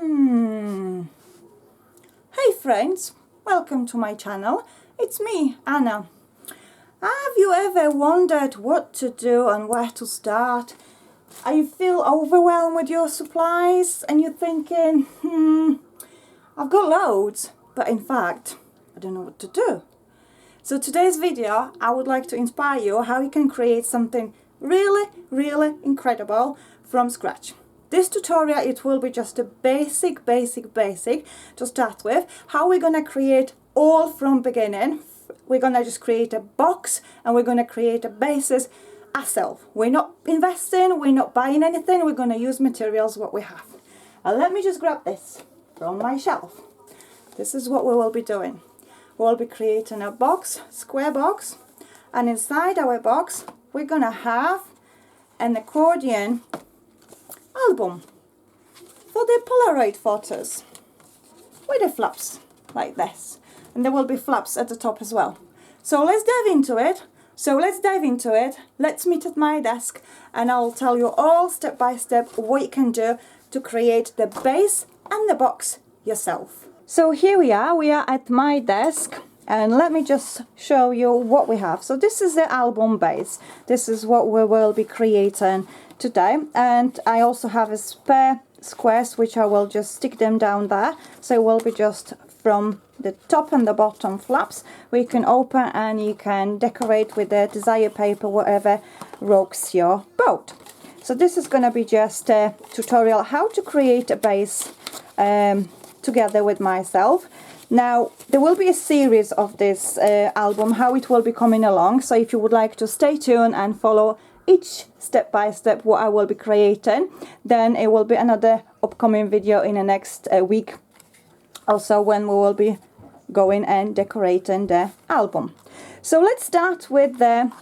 Hey friends, welcome to my channel. It's me, Anna. Have you ever wondered what to do and where to start? Are you feel overwhelmed with your supplies and you're thinking, I've got loads, but in fact, I don't know what to do. So today's video, I would like to inspire you how you can create something really incredible from scratch. This tutorial, it will be just a basic to start with. How we're gonna create all from beginning. We're gonna just create a box and we're gonna create a basis ourselves. We're not investing, we're not buying anything, we're gonna use materials what we have. And let me just grab this from my shelf. This is what we will be doing. We'll be creating a box, square box, and inside our box we're gonna have an accordion album for the Polaroid photos with the flaps like this, and there will be flaps at the top as well. So let's dive into it. Let's meet at my desk and I'll tell you all step by step what you can do to create the base and the box yourself. So here we are at my desk, and let me just show you what we have. So this is the album base. This is what we will be creating today, and I also have a spare squares which I will just stick them down there, so it will be just from the top and the bottom flaps we can open, and you can decorate with the desired paper, whatever rocks your boat. So this is going to be just a tutorial how to create a base together with myself. Now there will be a series of this album, how it will be coming along, so if you would like to stay tuned and follow each step by step what I will be creating, then it will be another upcoming video in the next week also when we will be going and decorating the album. So let's start with the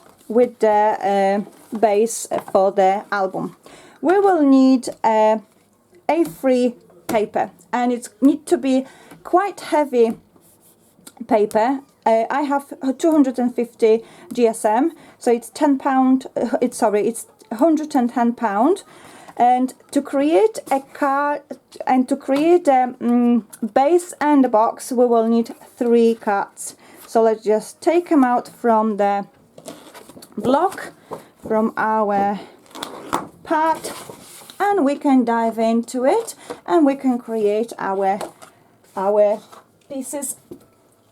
base for the album. We will need A3 paper, and it needs to be quite heavy paper. I have 250 GSM, so it's £10. It's 110 pound. And to create a card and to create a base and a box, we will need 3 cards. So let's just take them out from the block, from our part, and we can dive into it and we can create our pieces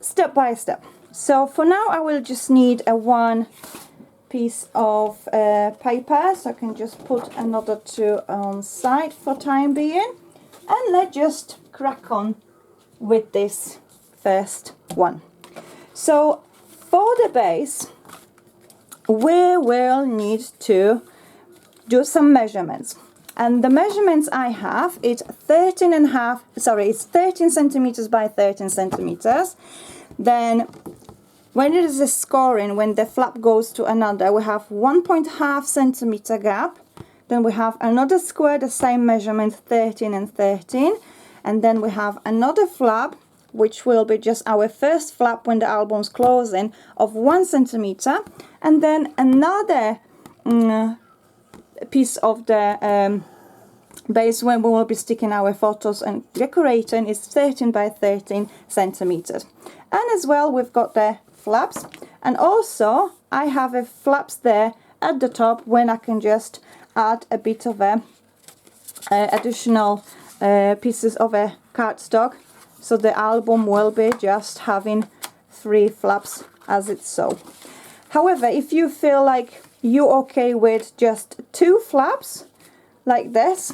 step by step. So for now I will just need a one piece of paper, so I can just put another 2 on side for time being, and let's just crack on with this first one. So for the base we will need to do some measurements, and the measurements I have, it's 13 centimeters by 13 centimeters. Then when it is a scoring, when the flap goes to another, we have 1.5 centimeter gap. Then we have another square, the same measurement, 13 and 13. And then we have another flap, which will be just our first flap when the album's closing, of 1 centimeter. And then another piece of the base when we will be sticking our photos and decorating is 13 by 13 centimeters. And as well we've got the flaps, and also I have a flaps there at the top when I can just add a bit of a additional pieces of a cardstock, so the album will be just having 3 flaps as it's so. However, if you feel like you're okay with just 2 flaps like this,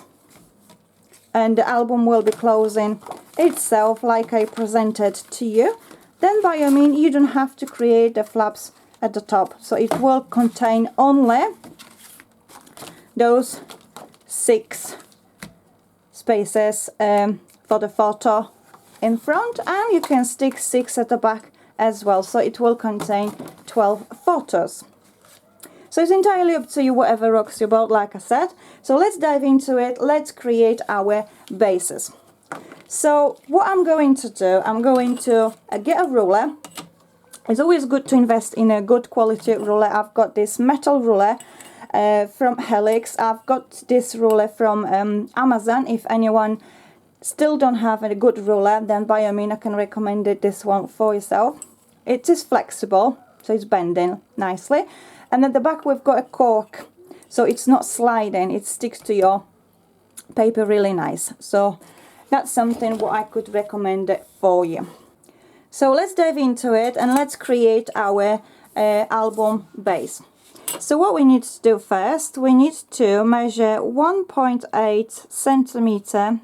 and the album will be closing itself like I presented to you, then by all means you don't have to create the flaps at the top. So it will contain only those 6 spaces for the photo in front, and you can stick 6 at the back as well, so it will contain 12 photos. So it's entirely up to you, whatever rocks your boat, like I said. So let's dive into it. Let's create our bases. So what I'm going to do, I'm going to get a ruler. It's always good to invest in a good quality ruler. I've got this metal ruler from Helix. I've got this ruler from Amazon. If anyone still don't have a good ruler, then by all means I can recommend this one for yourself. It is flexible, so it's bending nicely, and at the back we've got a cork, so it's not sliding, it sticks to your paper really nice. So that's something what I could recommend for you. So let's dive into it and let's create our album base. So what we need to do first, we need to measure 1.8 centimeter,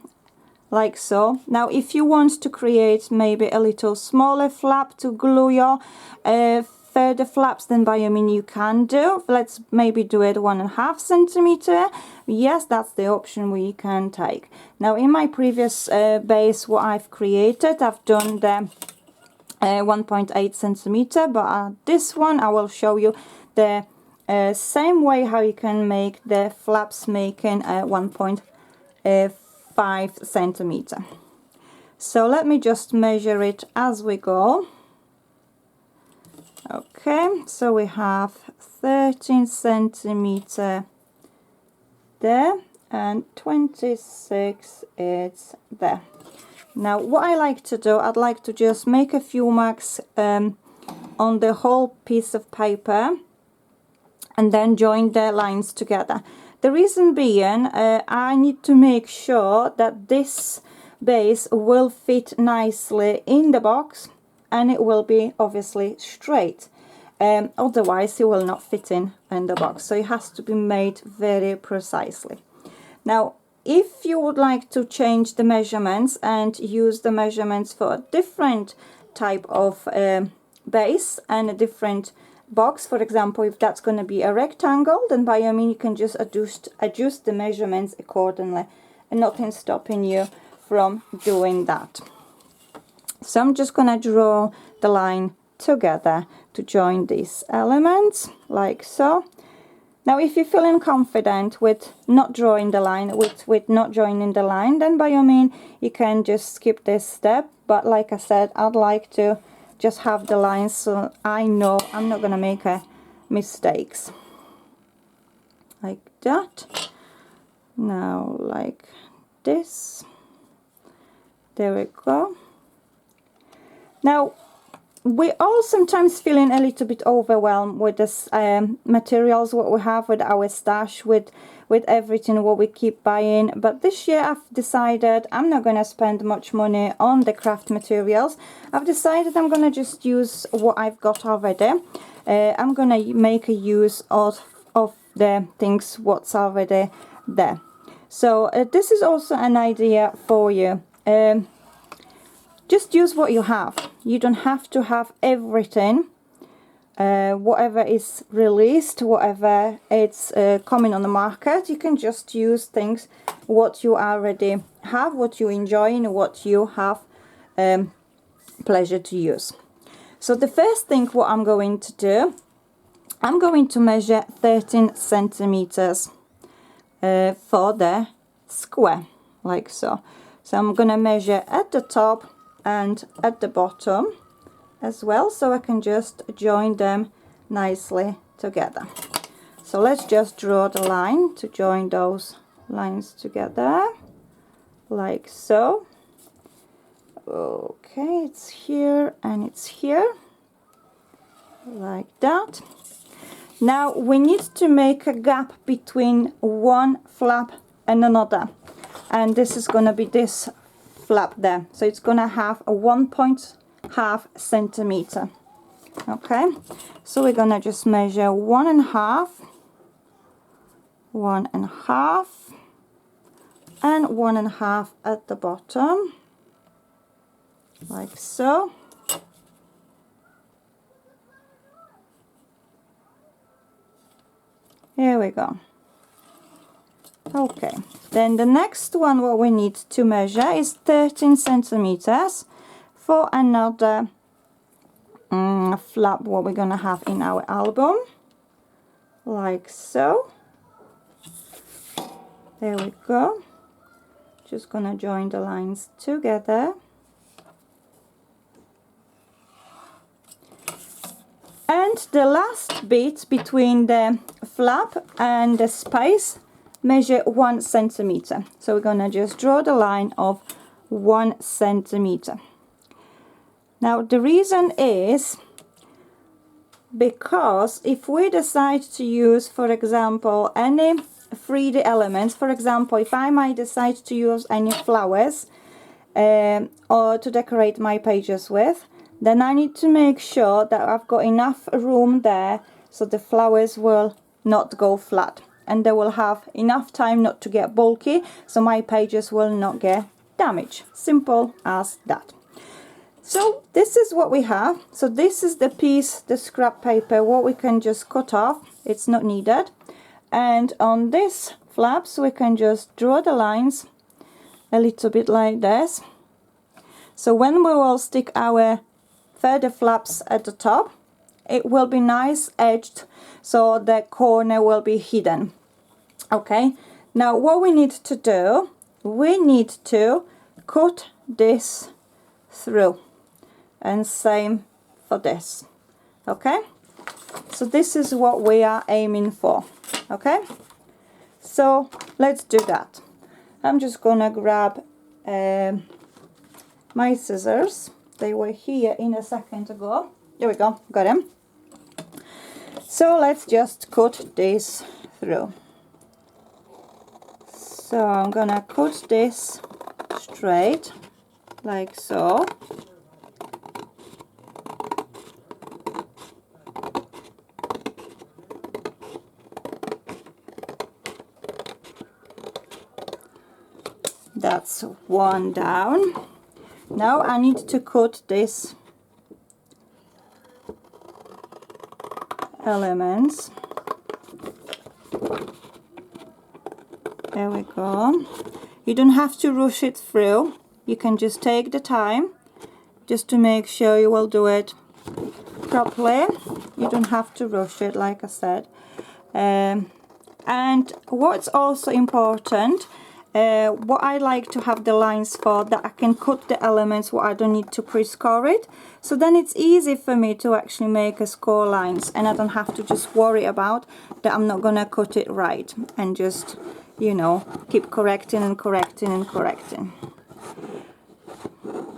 like so. Now if you want to create maybe a little smaller flap to glue your further flaps, then by all means you can do. Let's maybe do it 1.5 centimeter. Yes, that's the option we can take. Now in my previous base what I've created, I've done the 1.8 centimeter, but this one I will show you the same way how you can make the flaps, making 1.5 centimeter. So let me just measure it as we go. Okay, so we have 13 centimeter there and 26 is there. Now what I like to do, I'd like to just make a few marks on the whole piece of paper and then join the lines together. The reason being, I need to make sure that this base will fit nicely in the box and it will be obviously straight. Otherwise it will not fit in the box, so it has to be made very precisely. Now if you would like to change the measurements and use the measurements for a different type of base and a different box, for example if that's going to be a rectangle, then by all means you can just adjust the measurements accordingly and nothing stopping you from doing that. So I'm just going to draw the line together to join these elements like so. Now if you're feeling confident with not drawing the line, with not joining the line, then by all means you can just skip this step, but like I said, I'd like to just have the lines so I know I'm not going to make mistakes. Like that. Now like this. There we go. Now we're all sometimes feeling a little bit overwhelmed with this materials what we have, with our stash, with everything what we keep buying, but this year I've decided I'm not going to spend much money on the craft materials. I've decided I'm going to just use what I've got already. I'm going to make a use of the things what's already there. So this is also an idea for you. Just use what you have. You don't have to have everything. Whatever is released, whatever it's coming on the market, you can just use things what you already have, what you enjoy and what you have pleasure to use. So the first thing what I'm going to do, I'm going to measure 13 centimeters for the square, like so. So I'm going to measure at the top and at the bottom as well, so I can just join them nicely together. So let's just draw the line to join those lines together, like so. Okay, it's here and it's here, like that. Now we need to make a gap between one flap and another, and this is going to be this flap there, so it's going to have a 1.5 centimeter. Okay, so we're going to just measure 1.5, 1.5 and 1.5 at the bottom, like so. Here we go. Okay, then the next one what we need to measure is 13 centimeters for another flap what we're gonna have in our album, like so. There we go. Just gonna join the lines together. And the last bit between the flap and the space, measure 1 centimeter. So we're gonna just draw the line of 1 centimeter. Now the reason is because if we decide to use, for example, any 3D elements, for example, if I might decide to use any flowers or to decorate my pages with, then I need to make sure that I've got enough room there so the flowers will not go flat and they will have enough time not to get bulky, so my pages will not get damaged. Simple as that. So this is what we have. So this is the piece, the scrap paper, what we can just cut off. It's not needed. And on this flaps we can just draw the lines a little bit like this. So when we will stick our further flaps at the top, it will be nice edged, so the corner will be hidden. Okay, now what we need to do, we need to cut this through, and same for this. Okay, so this is what we are aiming for. Okay, so let's do that. I'm just gonna grab my scissors. They were here in a second ago. There we go, got them. So let's just cut this through. So I'm gonna cut this straight like so. That's one down. Now I need to cut this elements. There we go. You don't have to rush it through. You can just take the time just to make sure you will do it properly. You don't have to rush it, like I said. And what's also important, what I like to have the lines for, that I can cut the elements where I don't need to pre-score it. So then it's easy for me to actually make a score lines, and I don't have to just worry about that I'm not gonna cut it right and just, you know, keep correcting and correcting and correcting.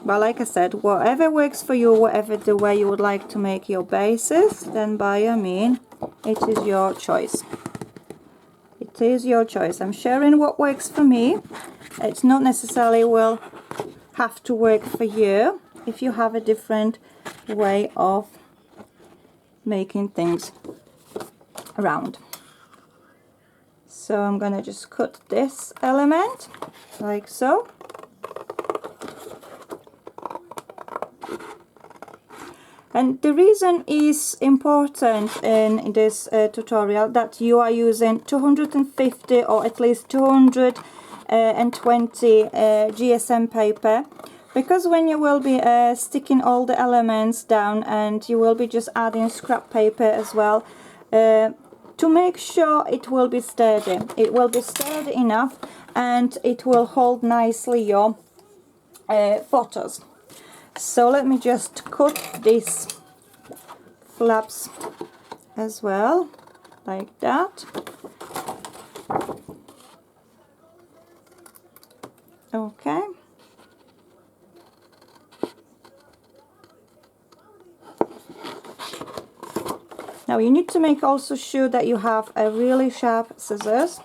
But like I said, whatever works for you, whatever the way you would like to make your bases, then by all means, it is your choice. It is your choice. I'm sharing what works for me. It's not necessarily will have to work for you if you have a different way of making things around. So I'm gonna just cut this element like so. And the reason is important in this tutorial that you are using 250 or at least 220 GSM paper, because when you will be sticking all the elements down and you will be just adding scrap paper as well, to make sure it will be sturdy. It will be sturdy enough and it will hold nicely your photos. So let me just cut these flaps as well, like that. Okay. Now you need to make also sure that you have a really sharp scissors,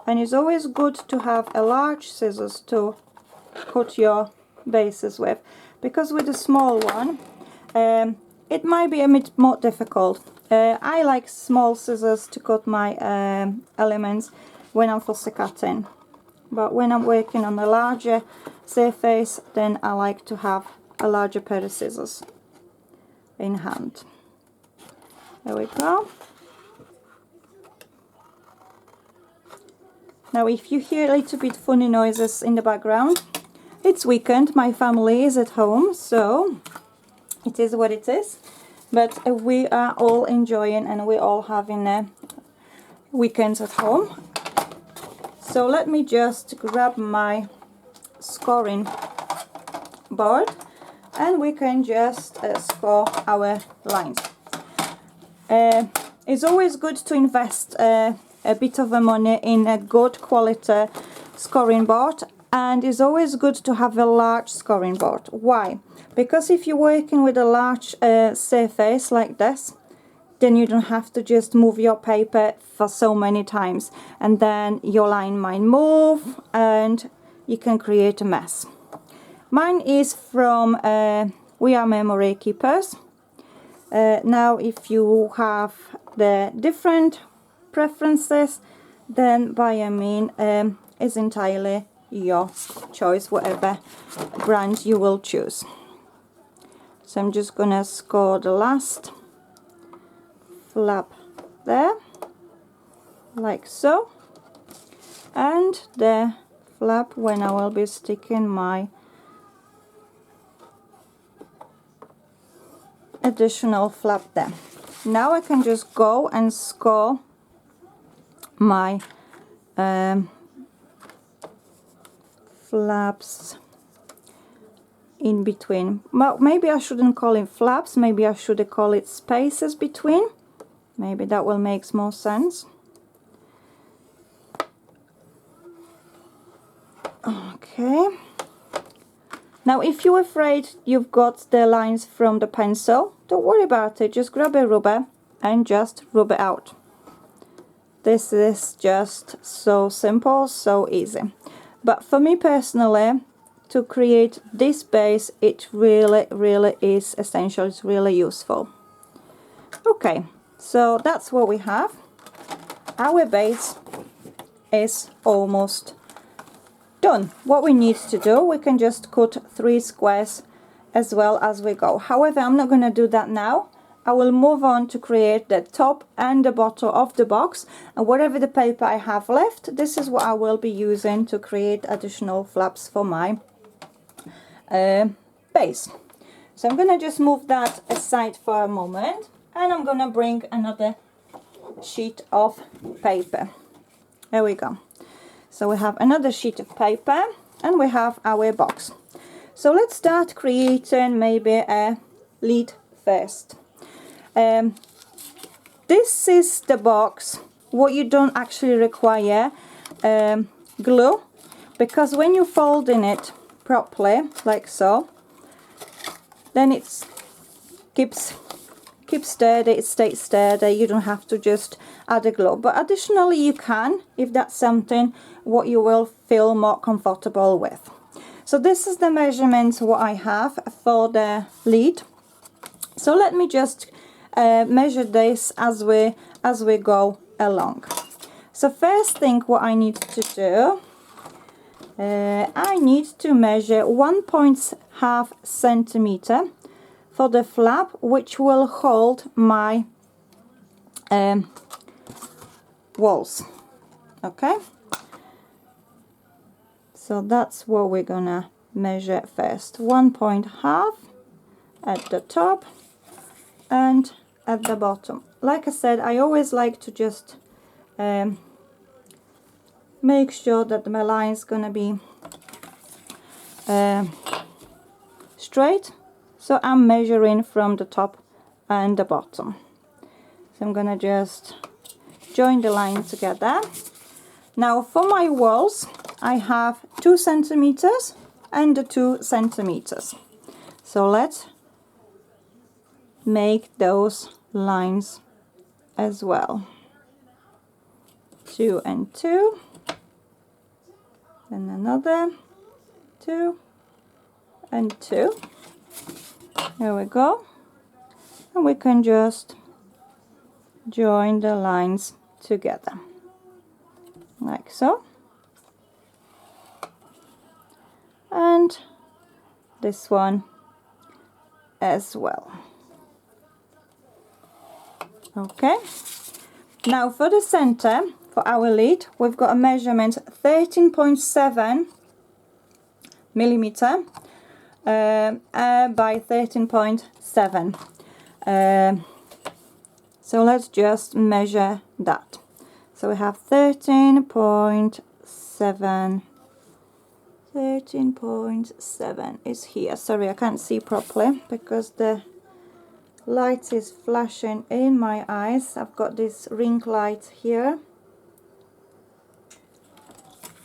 and it's always good to have a large scissors to cut your bases with, because with a small one it might be a bit more difficult. I like small scissors to cut my elements when I'm fussy cutting, but when I'm working on a larger surface, then I like to have a larger pair of scissors in hand. There we go. Now if you hear a little bit funny noises in the background, it's weekend, my family is at home, so it is what it is. But we are all enjoying and we're all having weekends at home. So let me just grab my scoring board and we can just score our lines. It's always good to invest a bit of money in a good quality scoring board. And it's always good to have a large scoring board. Why? Because if you're working with a large surface like this, then you don't have to just move your paper for so many times, and then your line might move and you can create a mess. Mine is from We Are Memory Keepers. Now if you have the different preferences, then by all means is entirely your choice, whatever brand you will choose. So I'm just gonna score the last flap there, like so, and the flap when I will be sticking my additional flap there. Now I can just go and score my flaps in between. Well, maybe I shouldn't call it flaps, maybe I should call it spaces between. Maybe that will make more sense. Okay. Now if you're afraid you've got the lines from the pencil, don't worry about it. Just grab a rubber and just rub it out. This is just so simple, so easy. But for me personally, to create this base, it really is essential. It's really useful. Okay. So that's what we have. Our base is almost done. What we need to do, we can just cut 3 squares as well as we go. However, I'm not going to do that now. I will move on to create the top and the bottom of the box, and whatever the paper I have left, this is what I will be using to create additional flaps for my base. So I'm going to just move that aside for a moment. And I'm going to bring another sheet of paper. There we go. So we have another sheet of paper and we have our box. So let's start creating maybe a lid first. This is the box. What you don't actually require glue, because when you fold in it properly, like so, then it keeps sturdy, it stays sturdy. You don't have to just add a glue, but additionally you can, if that's something what you will feel more comfortable with. So this is the measurements what I have for the lid. So let me just measure this as we go along. So first thing what I need to do, I need to measure 1.5 centimeter for the flap, which will hold my walls. Okay, so that's what we're gonna measure first. 1.5 at the top and at the bottom. Like I said, I always like to just make sure that my line is gonna be straight. So I'm measuring from the top and the bottom. So I'm gonna just join the line together. Now for my walls, I have 2 centimeters and 2 centimeters. So let's make those lines as well. 2 and 2, and another 2 and 2. There we go, and we can just join the lines together like so, and this one as well. Okay, now for the center, for our lid, we've got a measurement 13.7 millimeter by 13.7. So let's just measure that. So we have 13.7. 13.7 is here. Sorry, I can't see properly because the light is flashing in my eyes. I've got this ring light here.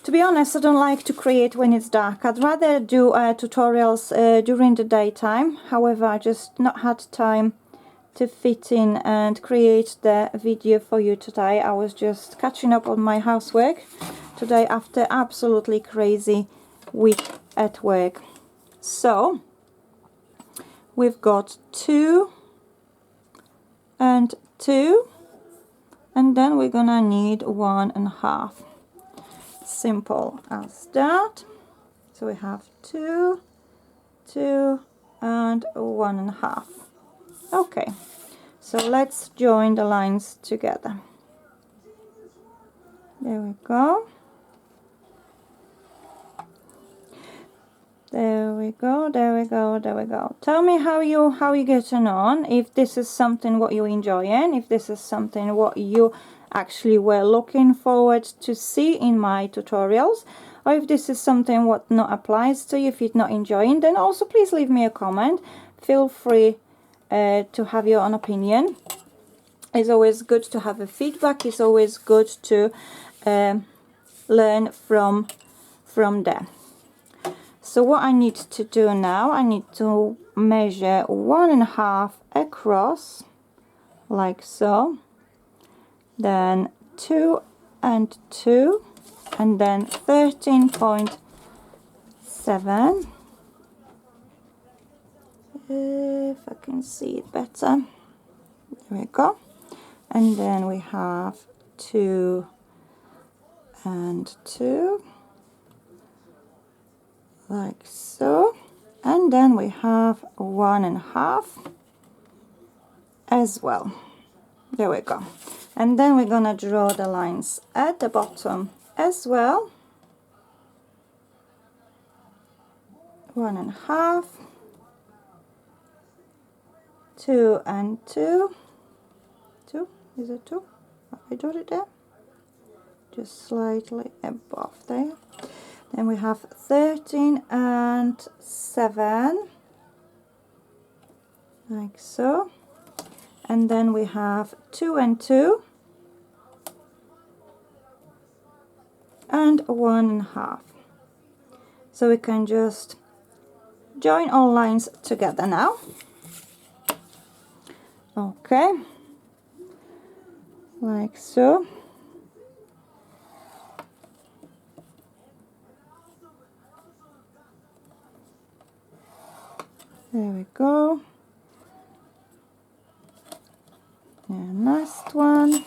To To be honest, I don't like to create when it's dark. I'd rather do tutorials during the daytime. However, I just not had time to fit in and create the video for you today. I was just catching up on my housework today after absolutely crazy week at work. So we've got 2 and 2, and then we're gonna need 1.5. Simple as that. So we have 2, 2 and 1.5. Okay, so let's join the lines together. There we go. There we go, there we go, there we go. Tell me how you getting on, if this is something what you enjoying, if this is something what you actually were looking forward to see in my tutorials, or if this is something what not applies to you, if you're not enjoying, then also please leave me a comment. Feel free to have your own opinion. It's always good to have a feedback. It's always good to learn from there. So what I need to do now, I need to measure 1.5 across, like so, then 2 and 2, and then 13.7. If I can see it better, there we go. And then we have 2 and 2, like so, and then we have 1.5 as well. There we go. And then we're gonna draw the lines at the bottom as well. 1.5, 2 and 2, 2, is it 2? Have I drawn it there? Just slightly above there. Then we have 13 and 7, like so. And then we have 2 and 2, and 1.5. So we can just join all lines together now. Okay, like so. There we go. And last one.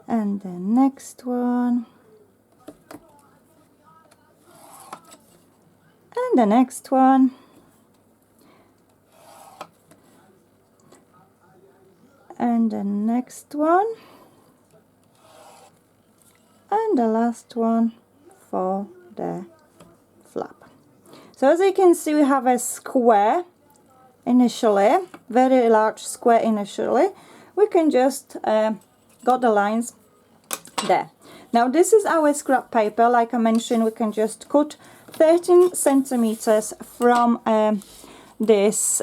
And the next one. And the next one. And the next one. And the last one for the flap. So as you can see, we have a square initially, very large square initially. We can just got the lines there. Now this is our scrap paper. Like I mentioned, we can just cut 13 centimeters from this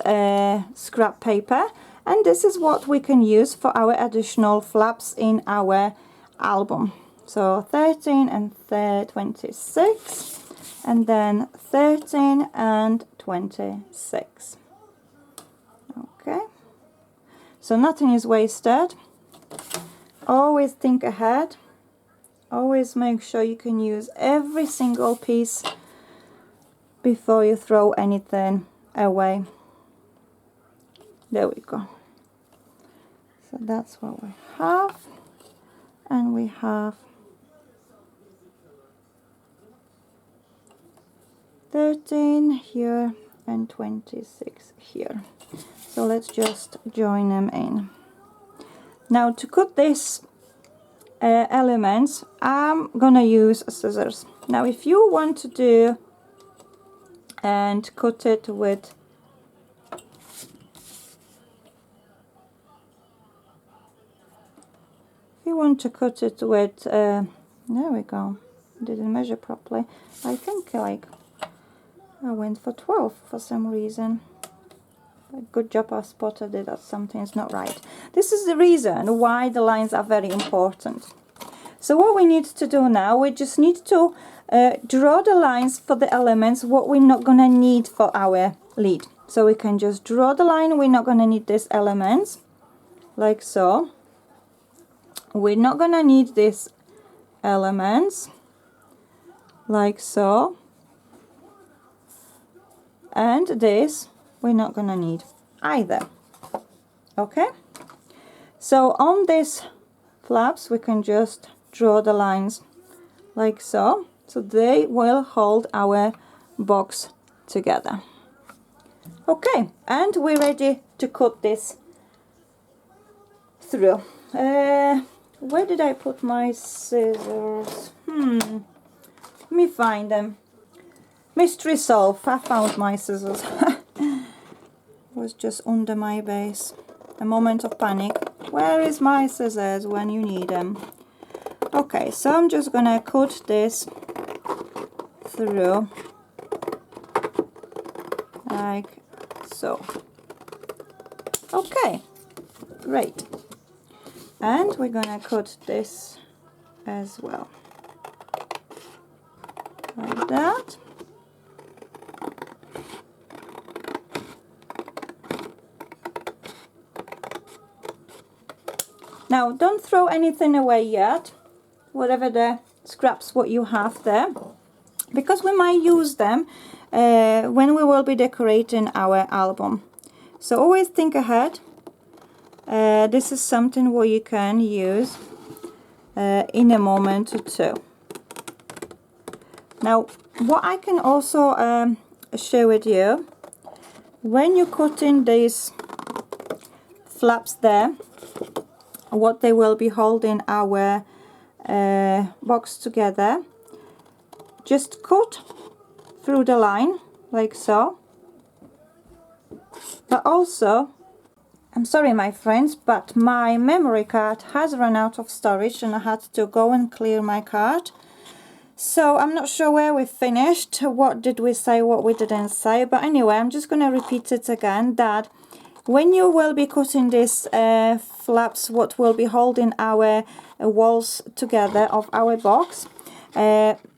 scrap paper, and this is what we can use for our additional flaps in our album. So 13 and 26. And then 13 and 26. Okay, so nothing is wasted. Always think ahead. Always make sure you can use every single piece before you throw anything away. There we go. So that's what we have. And we have 13 here and 26 here. So let's just join them in. Now to cut these elements, I'm gonna use scissors. Now if you want to do and cut it with there we go, didn't measure properly. I think like I went for 12 for some reason. Good job, I spotted it that something's not right. This is the reason why the lines are very important. So what we need to do now, we just need to draw the lines for the elements what we're not gonna need for our lid. So we can just draw the line. We're not gonna need these elements, like so. We're not gonna need these elements, like so. And this we're not gonna need either. Okay, so on these flaps we can just draw the lines like so, so they will hold our box together. Okay, and we're ready to cut this through. Where did I put my scissors? Let me find them. Mystery solved. I found my scissors. It was just under my base. A moment of panic. Where is my scissors when you need them? Okay, so I'm just gonna cut this through like so. Okay, great. And we're gonna cut this as well, like that. Now don't throw anything away yet, whatever the scraps what you have there, because we might use them when we will be decorating our album. So always think ahead. This is something what you can use in a moment or two. Now what I can also share with you, when you're cutting these flaps there, what they will be holding our box together, just cut through the line like so. But also, I'm sorry my friends, but my memory card has run out of storage and I had to go and clear my card. So I'm not sure where we finished, what did we say, what we didn't say, but anyway, I'm just going to repeat it again, that when you will be cutting these flaps, what will be holding our walls together of our box,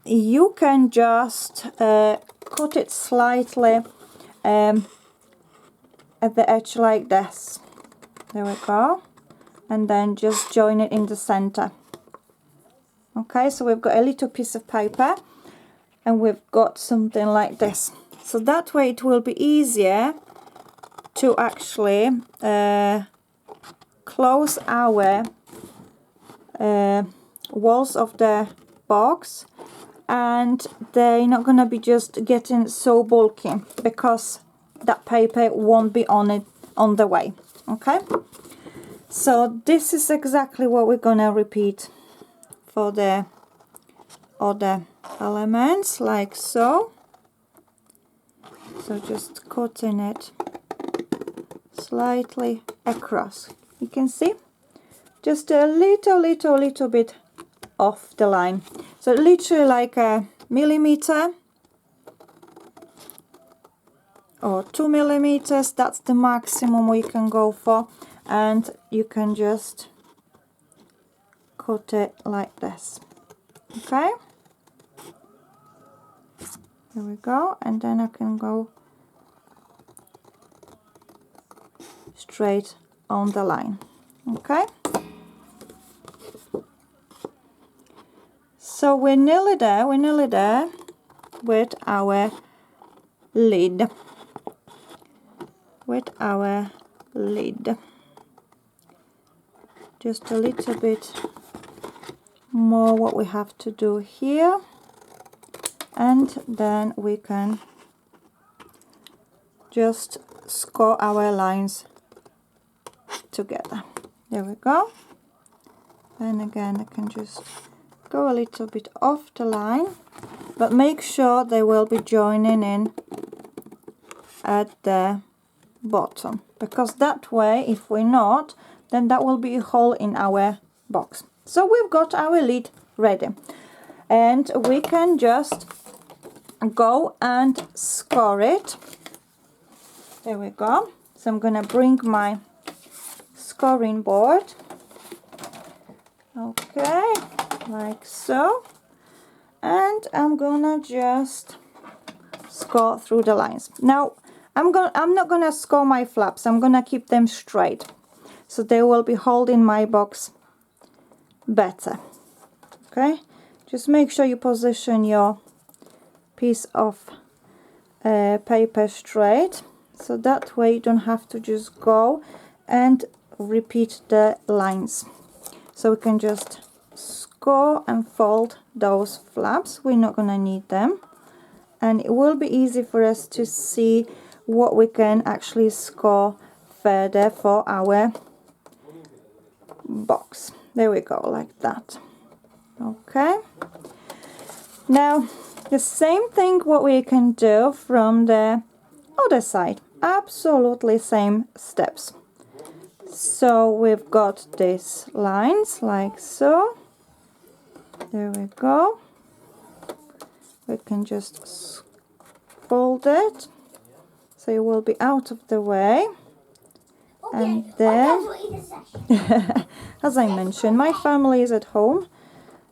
you can just cut it slightly at the edge like this. There we go. And then just join it in the center. Okay, so we've got a little piece of paper and we've got something like this. So that way it will be easier to actually close our walls of the box, and they're not gonna be just getting so bulky because that paper won't be on the way. Okay, so this is exactly what we're gonna repeat for the other elements, like so. So just cutting it slightly across. You can see just a little bit off the line. So literally like a millimeter or 2 millimeters. That's the maximum we can go for, and you can just cut it like this. Okay, here we go, and then I can go straight on the line. Okay, so we're nearly there with our lid. Just a little bit more what we have to do here, and then we can just score our lines together. There we go. And again, I can just go a little bit off the line, but make sure they will be joining in at the bottom, because that way, if we're not, then that will be a hole in our box. So we've got our lid ready, and we can just go and score it. There we go. So I'm gonna bring my scoring board. Okay, like so. And I'm gonna just score through the lines. Now I'm not gonna score my flaps. I'm gonna keep them straight, so they will be holding my box better. Okay, just make sure you position your piece of paper straight, so that way you don't have to just go and repeat the lines. So we can just score and fold those flaps. We're not gonna need them, and it will be easy for us to see what we can actually score further for our box. There we go, like that. Okay, now the same thing what we can do from the other side, absolutely same steps. So we've got these lines like so. There we go. We can just fold it so it will be out of the way. And then, as I mentioned, my family is at home,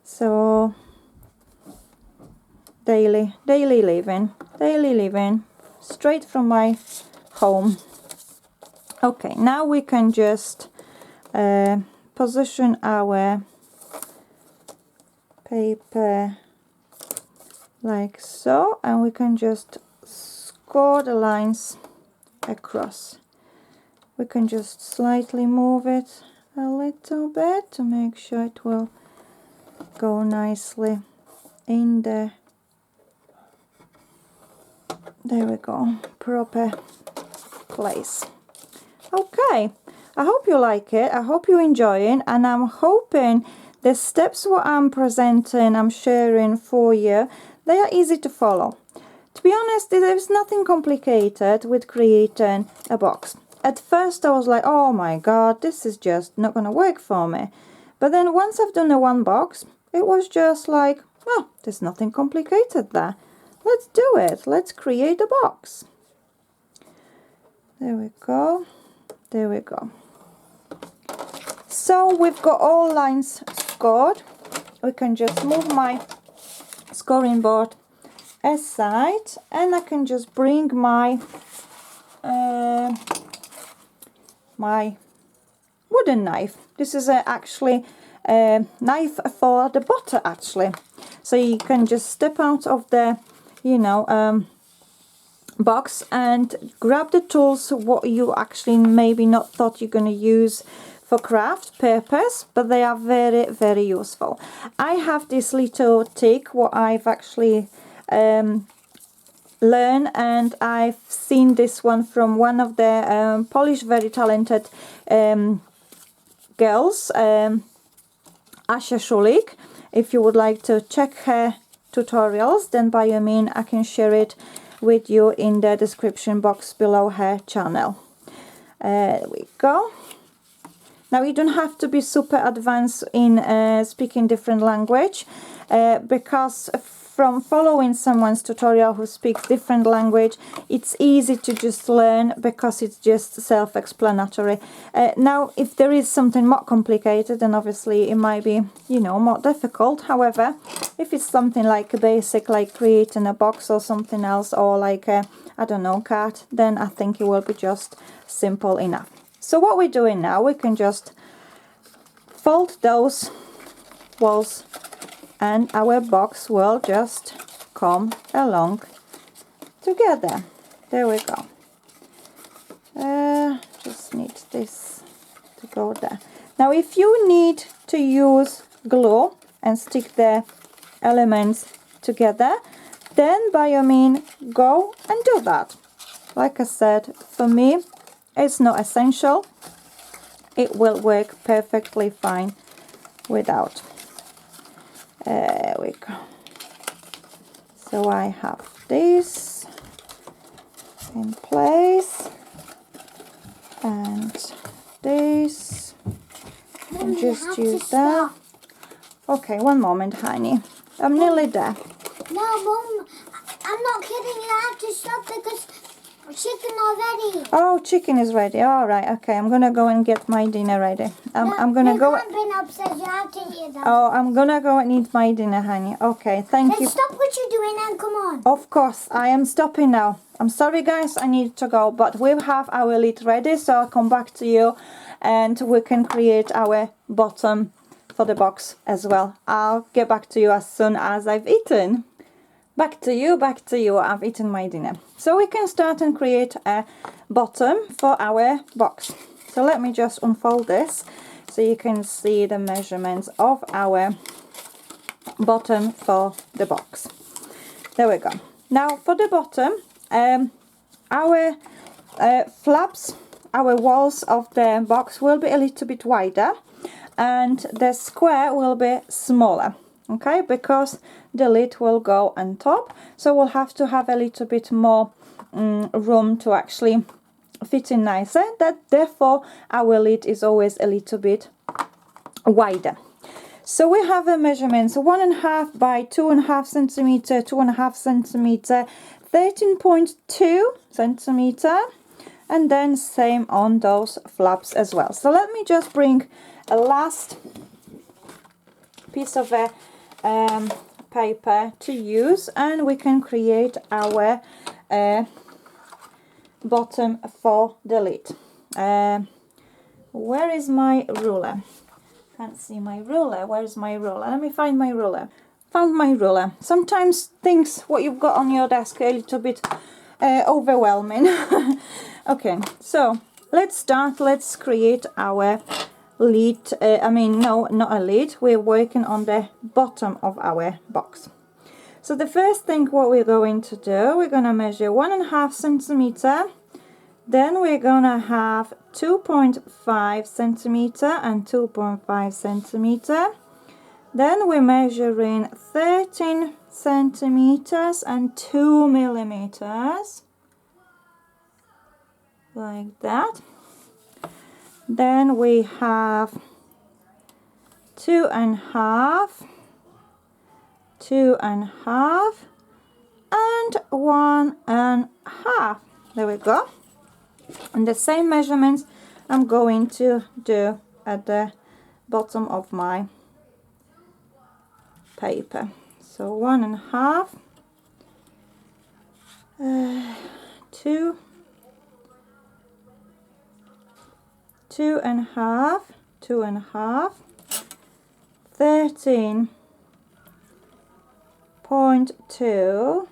so daily living straight from my home. Okay, now we can just position our paper like so, and we can just score the lines across. We can just slightly move it a little bit to make sure it will go nicely in the, there we go, proper place. Okay, I hope you like it, I hope you enjoy it, and I'm hoping the steps what I'm presenting, I'm sharing for you, they are easy to follow. To be honest, there's nothing complicated with creating a box. At first I was like, oh my god, this is just not gonna work for me. But then once I've done the one box, it was just like, well, there's nothing complicated there. Let's do it. Let's create a box. There we go. There we go. So we've got all lines scored. We can just move my scoring board aside, and I can just bring my my wooden knife. This is actually a knife for the butter actually. So you can just step out of the, you know, box and grab the tools what you actually maybe not thought you're going to use for craft purpose, but they are very, very useful. I have this little tick what I've actually learned, and I've seen this one from one of the Polish very talented girls, Szulik. If you would like to check her tutorials, then by all means I can share it with you in the description box below her channel. There we go. Now you don't have to be super advanced in speaking different language, because from following someone's tutorial who speaks different language, it's easy to just learn because it's just self-explanatory. Now if there is something more complicated, then obviously it might be, you know, more difficult. However, if it's something like a basic, like creating a box or something else, or like a, I don't know, card, then I think it will be just simple enough. So what we're doing now, we can just fold those walls and our box will just come along together. There we go. Just need this to go there. Now if you need to use glue and stick the elements together, then by all means go and do that. Like I said, for me it's not essential. It will work perfectly fine without. There we go. So I have this in place and this, and just use that. Okay, one moment, honey. I'm nearly there. No, Mum, I'm not kidding. You have to stop because Chicken already. Oh, chicken is ready. All right. Okay, I'm gonna go and get my dinner ready. I'm gonna go. Been upstairs. You have to eat that. Oh, I'm gonna go and eat my dinner, honey. Okay, thank you. Stop what you're doing and come on. Of course, I am stopping now. I'm sorry, guys. I need to go, but we have our lid ready, so I'll come back to you, and we can create our bottom for the box as well. I'll get back to you as soon as I've eaten. Back to you, back to you. I've eaten my dinner. So we can start and create a bottom for our box. So let me just unfold this so you can see the measurements of our bottom for the box. There we go. Now for the bottom, our flaps, our walls of the box will be a little bit wider and the square will be smaller. Okay, because the lid will go on top, so we'll have to have a little bit more room to actually fit in nicer. Therefore our lid is always a little bit wider. So we have the measurements 1.5 by 2.5 centimeter, 2.5 centimeter, 13.2 centimeter, and then same on those flaps as well. So let me just bring a last piece of paper to use, and we can create our bottom for the lid. Where is my ruler? Can't see my ruler. Where's my ruler? Let me find my ruler. Found my ruler. Sometimes things what you've got on your desk are a little bit overwhelming. Okay, so let's start. Let's create our lid. No, not a lid. We're working on the bottom of our box. So the first thing what we're going to do, we're going to measure 1.5 centimeter. Then we're gonna have 2.5 centimeter and 2.5 centimeter. Then we're measuring 13 centimeters and 2 millimeters, like that. Then we have 2.5, 2.5, and 1.5. There we go. And the same measurements I'm going to do at the bottom of my paper. So 1.5, 2, 2.5, 2.5, 13.2.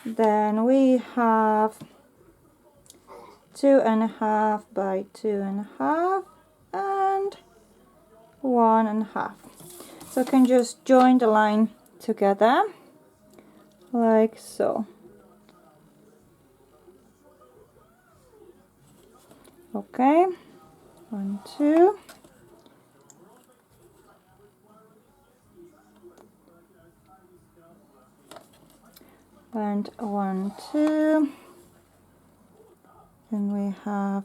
Then we have 2.5 by 2.5 and 1.5. So I can just join the line together like so. Okay, 1, 2. And 1, 2. Then we have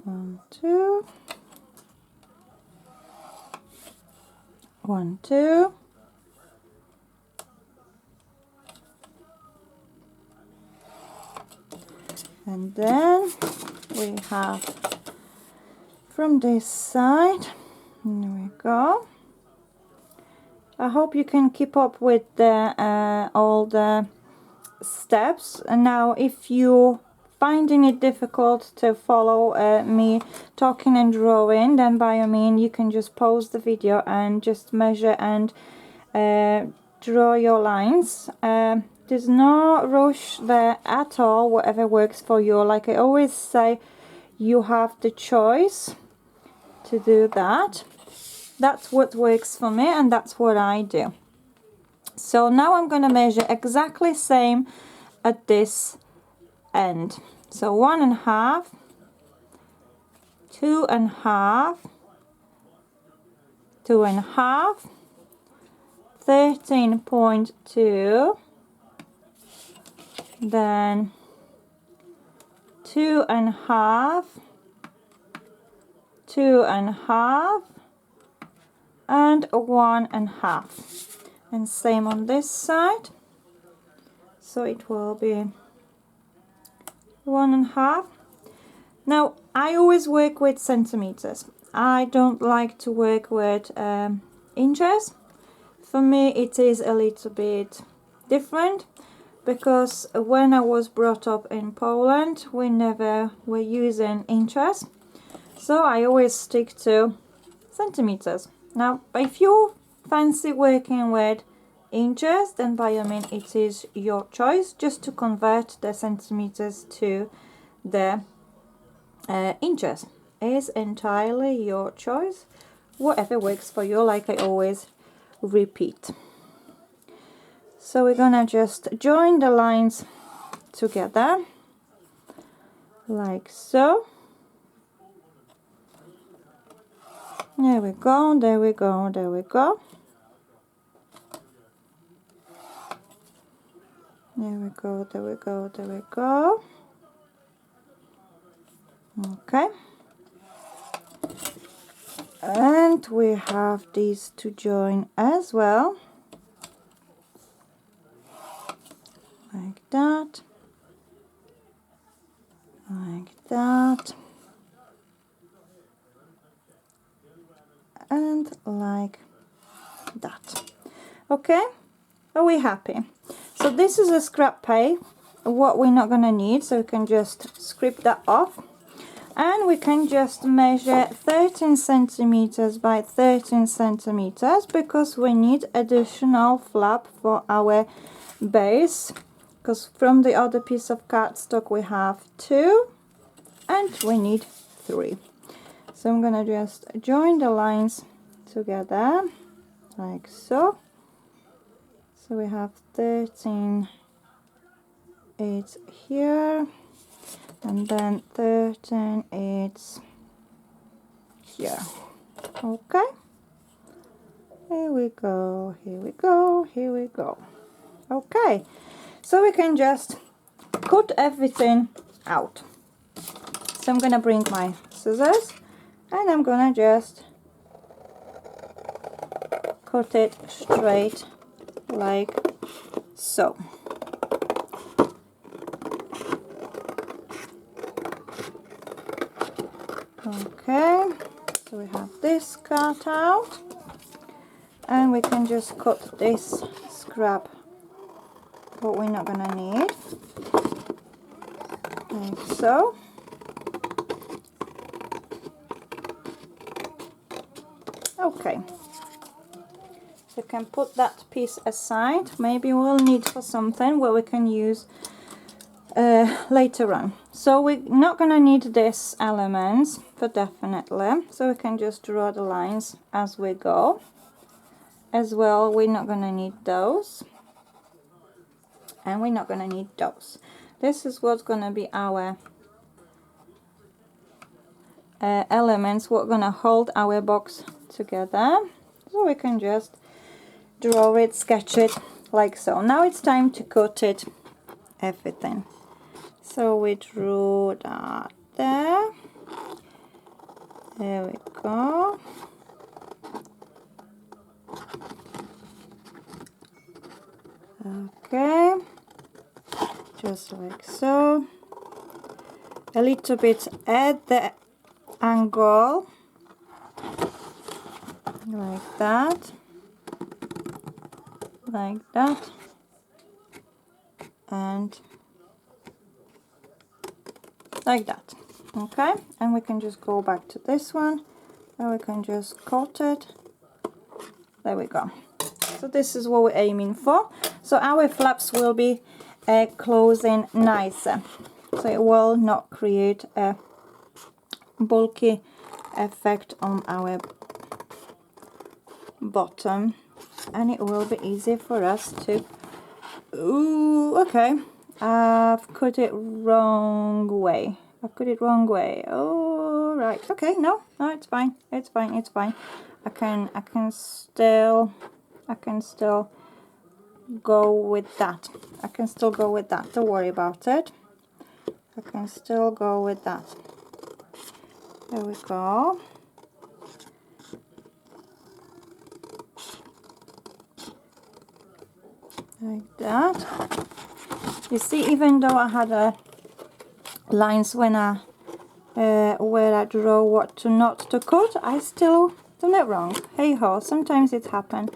1, 2. 1, 2. And then we have from this side, there we go. I hope you can keep up with the all the steps. And now if you finding it difficult to follow me talking and drawing, then by all means you can just pause the video and just measure and draw your lines. There's no rush there at all, whatever works for you. Like I always say, you have the choice to do that. That's what works for me and that's what I do. So now I'm going to measure exactly same at this end. So 1.5, 2.5, 2.5, 13.2, then 2.5, 2.5, and 1.5. And same on this side. so it will be 1.5. Now I always work with centimeters. I don't like to work with inches. For me it is a little bit different, because when I was brought up in Poland we never were using inches, so I always stick to centimeters. Now if you fancy working with inches, then by all means it is your choice just to convert the centimeters to the inches. Is entirely your choice, whatever works for you, like I always repeat. So we're gonna just join the lines together like so. There we go, there we go, there we go. There we go, there we go, there we go. Okay. And we have these to join as well. Like that. Like that. And like that. Okay, are we happy? So this is a scrap pie, what we're not gonna need, so we can just scrape that off, and we can just measure 13 centimeters by 13 centimeters, because we need additional flap for our base, because from the other piece of cardstock we have 2 and we need 3. So I'm gonna just join the lines together like so. So we have 13, it's here, and then 13, it's here. Okay, here we go, here we go, here we go. Okay, so we can just cut everything out. So I'm gonna bring my scissors and I'm gonna just cut it straight like so. Okay, so we have this cut out, and we can just cut this scrap, what we're not gonna need, like so. Okay, so we can put that piece aside. Maybe we'll need for something where we can use later on. So we're not gonna need this elements for definitely, so we can just draw the lines as we go. As well, we're not gonna need those, and we're not gonna need those. This is what's gonna be our elements, what gonna hold our box together. So we can just draw it, sketch it like so. Now it's time to cut it, everything. So we drew that there. There we go. Okay, just like so. A little bit at the angle, like that, like that, and like that. Okay, and we can just go back to this one, and we can just cut it. There we go. So this is what we're aiming for. So our flaps will be closing nicer, so it will not create a bulky effect on our bottom, and it will be easy for us to... Ooh, okay, I've cut it wrong way. I've cut it wrong way. Oh, right. Okay, no, it's fine. It's fine. It's fine. I can still go with that. I can still go with that. Don't worry about it. I can still go with that. There we go. Like that. You see, even though I had lines when I where I draw what to not to cut, I still done it wrong. Hey ho, sometimes it happens.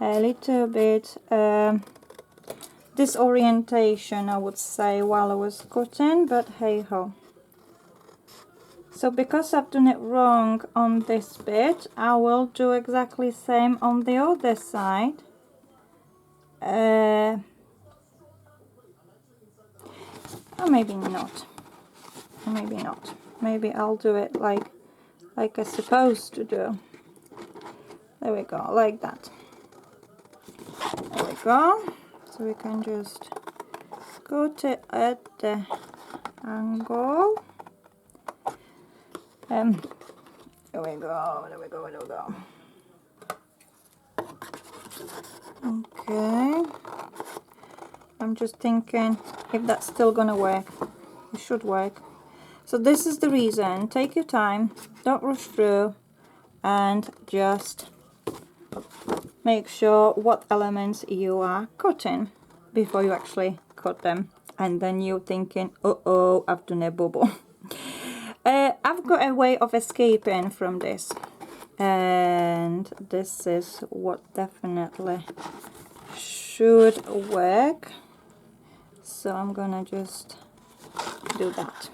A little bit disorientation, I would say, while I was cutting, but hey ho. So because I've done it wrong on this bit, I will do exactly the same on the other side. Or maybe not. Maybe not. Maybe I'll do it like I'm supposed to do. There we go, like that. There we go. So we can just cut it at the angle. There we go, there we go, there we go. Okay. I'm just thinking if that's still gonna work. It should work. So this is the reason. Take your time, don't rush through, and just make sure what elements you are cutting before you actually cut them. And then you're thinking, uh-oh, I've done a bubble. I've got a way of escaping from this. And this is what definitely should work. So I'm gonna just do that.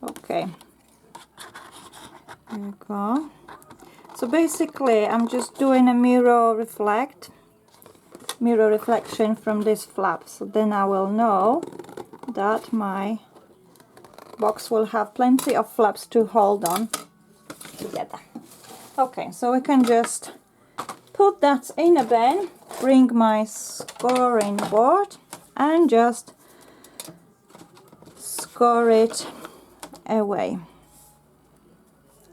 Okay, there we go. So basically I'm just doing a mirror reflection from this flap, so then I will know that my box will have plenty of flaps to hold on together. Okay, so we can just put that in a bin, bring my scoring board and just score it away.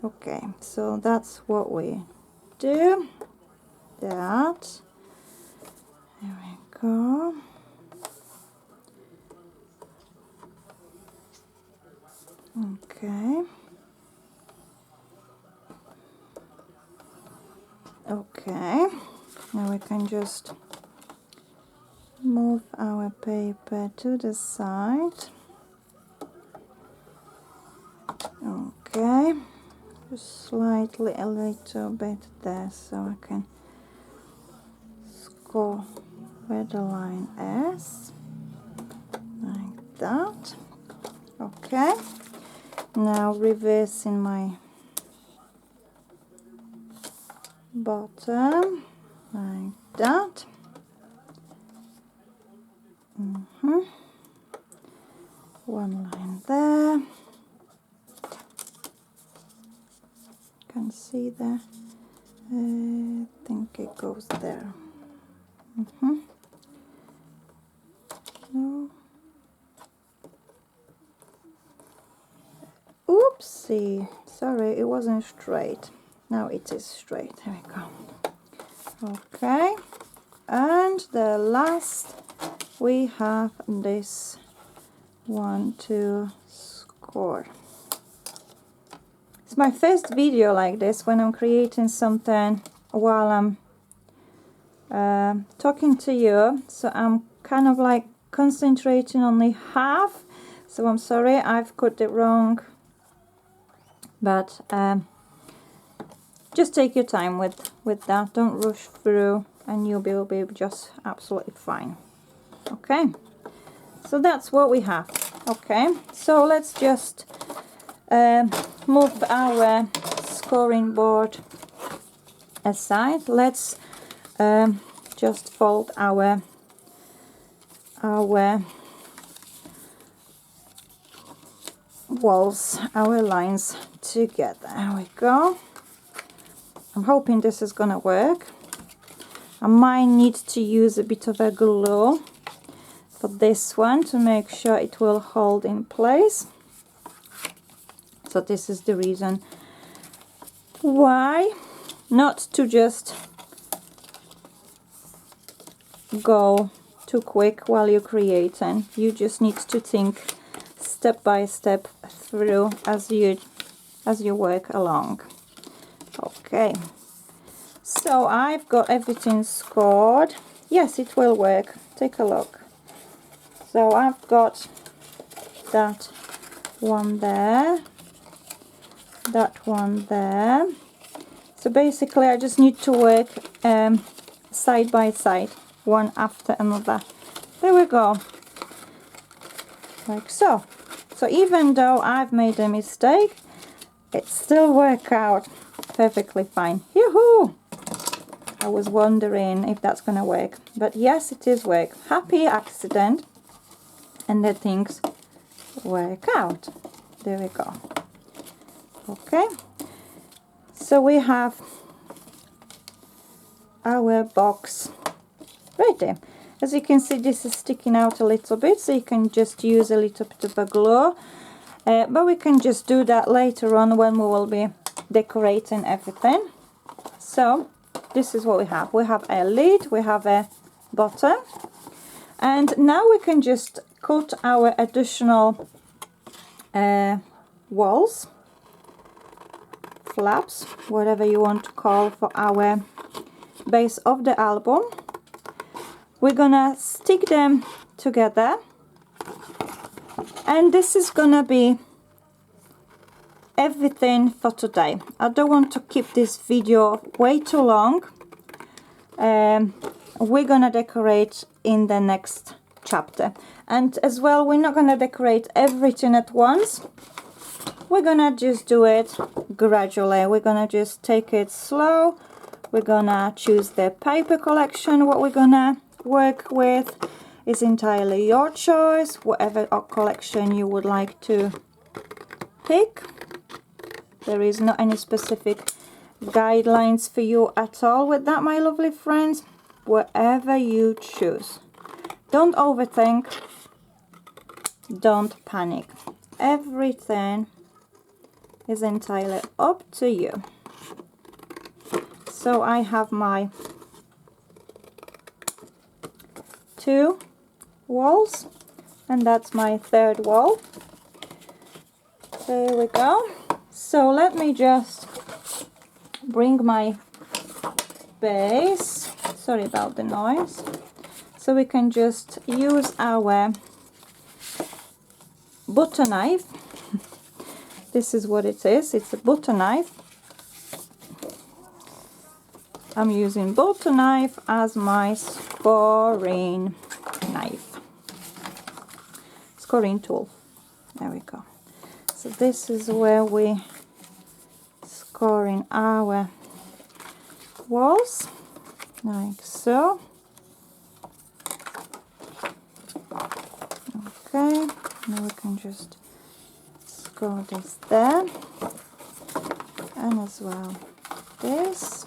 Okay, so that's what we do. That. There we go. Okay. Okay. Now we can just move our paper to the side. Okay. Just slightly a little bit there so I can score where the line is, like that. Okay, now reversing my bottom, like that. One line there. Can see that. I think it goes there. No. Oopsie, sorry, it wasn't straight. Now it is straight. There we go. Okay, and the last we have this one to score. It's my first video like this when I'm creating something while I'm talking to you, so I'm kind of like concentrating only half, so I'm sorry I've cut it wrong, but just take your time with that, don't rush through and you'll be just absolutely fine. Okay, so that's what we have. Okay, so let's just move our scoring board aside. Let's just fold our walls, our lines together. There we go. I'm hoping this is gonna work. I might need to use a bit of a glue for this one to make sure it will hold in place. So this is the reason why not to just go too quick while you're creating. You just need to think step by step through as you work along. Okay, So I've got everything scored. Yes, it will work. Take a look. So I've got that one there, that one there. So basically I just need to work side by side, one after another. There we go, like so. So even though I've made a mistake, it still worked out perfectly fine. Yoo-hoo! I was wondering if that's gonna work, but yes, it is work. Happy accident, and the things work out. There we go. Okay, so we have our box ready. As you can see, this is sticking out a little bit, so you can just use a little bit of a glue, but we can just do that later on when we will be decorating everything. So this is what we have. We have a lid, we have a bottom, and now we can just cut our additional walls, flaps, whatever you want to call, for our base of the album. We're gonna stick them together, and this is gonna be everything for today. I don't want to keep this video way too long. We're gonna decorate in the next chapter, and as well, we're not gonna decorate everything at once. We're gonna just do it gradually. We're gonna just take it slow. We're gonna choose the paper collection. What we're gonna work with is entirely your choice, whatever collection you would like to pick. There is not any specific guidelines for you at all with that, my lovely friends. Whatever you choose. Don't overthink. Don't panic. Everything is entirely up to you. So I have my 2 walls, and that's my 3rd wall. There we go. So let me just bring my base. Sorry about the noise. So we can just use our butter knife. This is what it is. It's a butter knife. I'm using butter knife as my scoring knife. Scoring tool. There we go. So this is where we scoring our walls, like so. Okay, now we can just score this there, and as well this.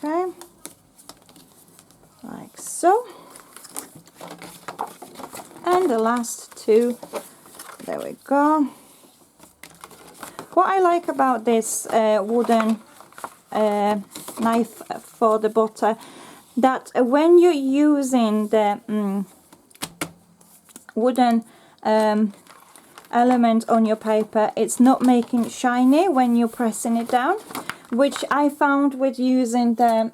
Okay, like so. And the last 2, there we go. What I like about this wooden knife for the butter, that when you're using the wooden element on your paper, it's not making it shiny when you're pressing it down, which I found with using the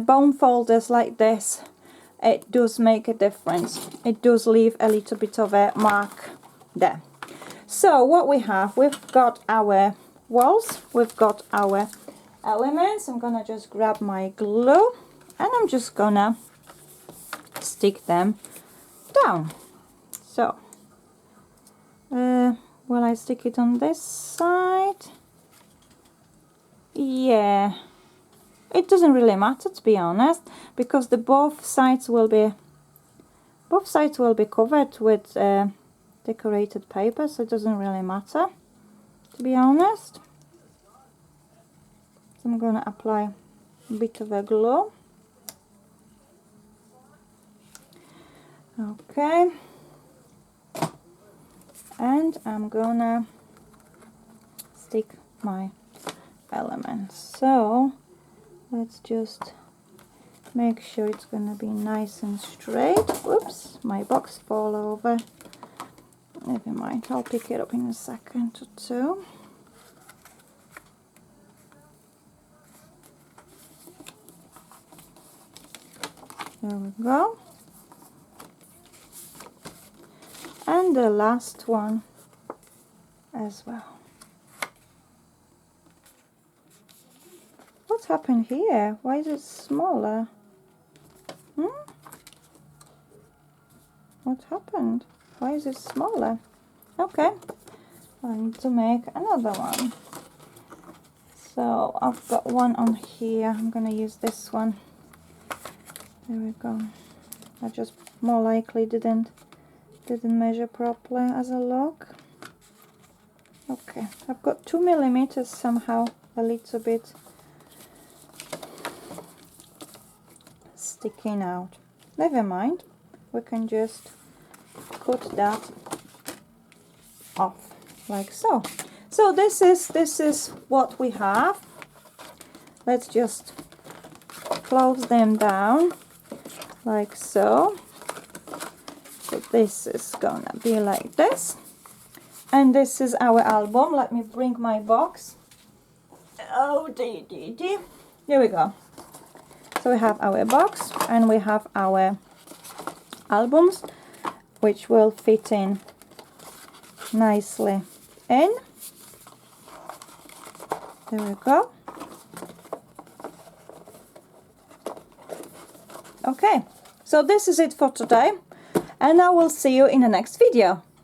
bone folders like this. It does make a difference. It does leave a little bit of a mark there. So what we have, we've got our walls, we've got our elements. I'm gonna just grab my glue, and I'm just gonna stick them down. So will I stick it on this side? Yeah, it doesn't really matter, to be honest, because the both sides will be covered with decorated paper, so it doesn't really matter, to be honest. So I'm gonna apply a bit of a glue. Okay, and I'm gonna stick my elements. So let's just make sure it's gonna be nice and straight. Whoops, my box fall over. Never mind, I'll pick it up in a second or two. There we go. And the last one as well. What's happened here? Why is it smaller? What happened? Why is it smaller? Okay, I need to make another one. So I've got one on here. I'm gonna use this one. There we go. I just more likely didn't measure properly as a log. Okay, I've got 2 millimeters somehow a little bit sticking out. Never mind, we can just cut that off like so. So this is what we have. Let's just close them down like so. So this is gonna be like this, and this is our album. Let me bring my box. Oh dear. Here we go. So we have our box and we have our albums, which will fit in nicely in. There we go. Okay, so this is it for today, and I will see you in the next video.